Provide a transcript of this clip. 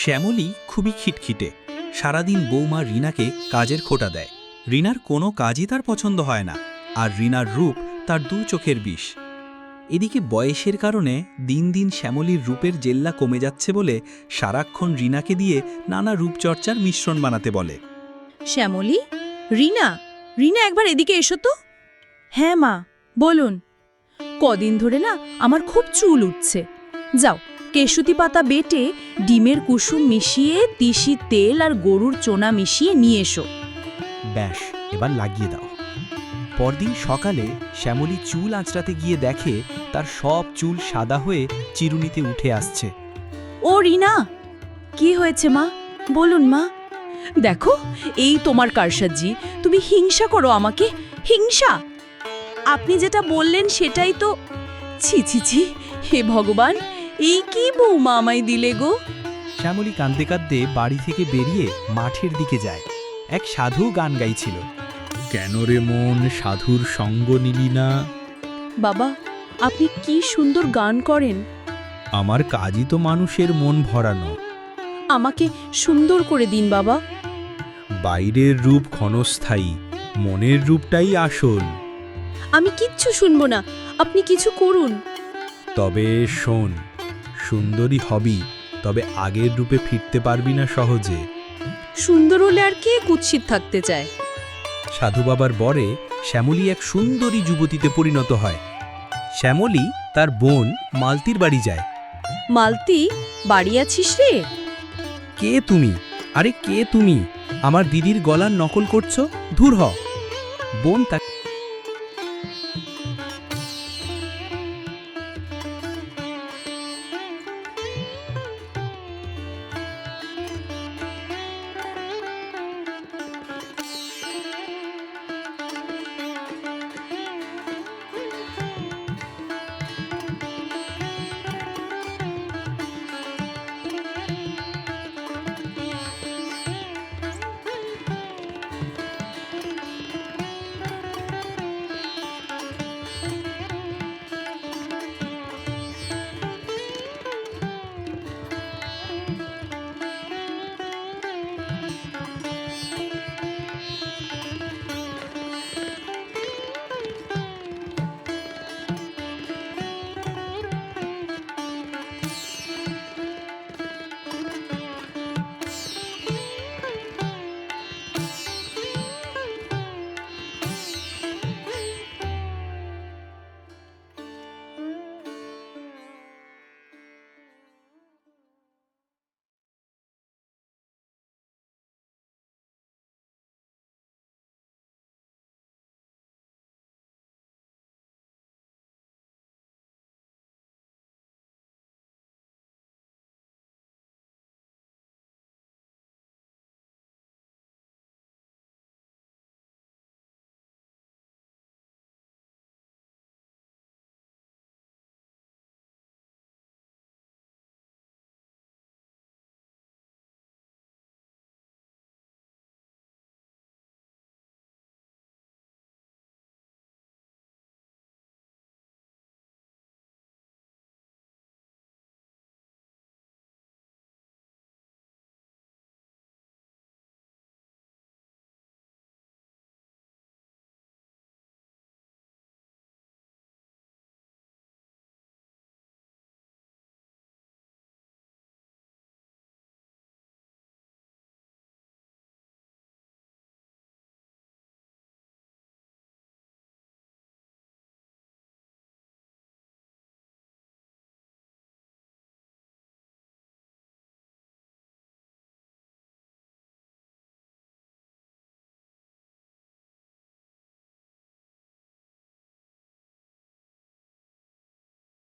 শ্যামলী খুবই খিটখিটে। সারাদিন বৌমা রিনাকে কাজের খোঁটা দেয়। রিনার কোনো কাজই তার পছন্দ হয় না, আর রিনার রূপ তার দু চোখের বিষ। এদিকে বয়সের কারণে দিন দিন শ্যামলীর রূপের জেল্লা কমে যাচ্ছে বলে সারাক্ষণ রিনাকে দিয়ে নানা রূপচর্চার মিশ্রণ বানাতে বলে। শ্যামলী, রিনা, রিনা একবার এদিকে এসো তো। হ্যাঁ মা, বলুন। কদিন ধরে না আমার খুব চুল উঠছে। যাও, কেশুতি পাতা বেটে ডিমের কুসুম মিশিয়ে তিসি তেল আর গরুর চোনা মিশিয়ে নিয়ে এসো। ব্যাস, এবার লাগিয়ে দাও। পরদিন সকালে শ্যামলী চুল আঁচড়াতে গিয়ে দেখে তার সব চুল সাদা হয়ে চিরুনিতে উঠে আসছে। ও রিনা, কি হয়েছে মা? বলুন মা। দেখো, এই তোমার কারসাজি। তুমি হিংসা করো আমাকে, হিংসা। আপনি যেটা বললেন সেটাই তো। ছি ছি ছি, হে ভগবান, এই কি বৌমা আমায় দিলে গো। শ্যামলী কাঁদতে কাঁদতে বাড়ি থেকে বেরিয়ে মাঠের দিকে যায়। এক সাধু গান গাইছিল। কেন রে মন সাধুর সঙ্গ নিলি না? বাবা, আপনি কি সুন্দর গান করেন। আমার কাজই তো মানুষের মন ভরানো। আমাকে সুন্দর করে দিন বাবা। বাইরের রূপ ক্ষণস্থায়ী, মনের রূপটাই আসল। আমি কিচ্ছু শুনবো না, আপনি কিছু করুন। তবে শোন, সুন্দরী হবি, তবে আগের রূপে ফিরতে পারবি না সহজে। সুন্দর হলে আর কে কুৎসিত থাকতে চায়। সাধু বাবার বরে শ্যামলী এক সুন্দরী যুবতীতে পরিণত হয়। শ্যামলী তার বোন মালতীর বাড়ি যায়। মালতী, বাড়ি আছিস রে? কে তুমি? আরে কে তুমি? আমার দিদির গলার নকল করছো? ধুর হ। বোন তাকে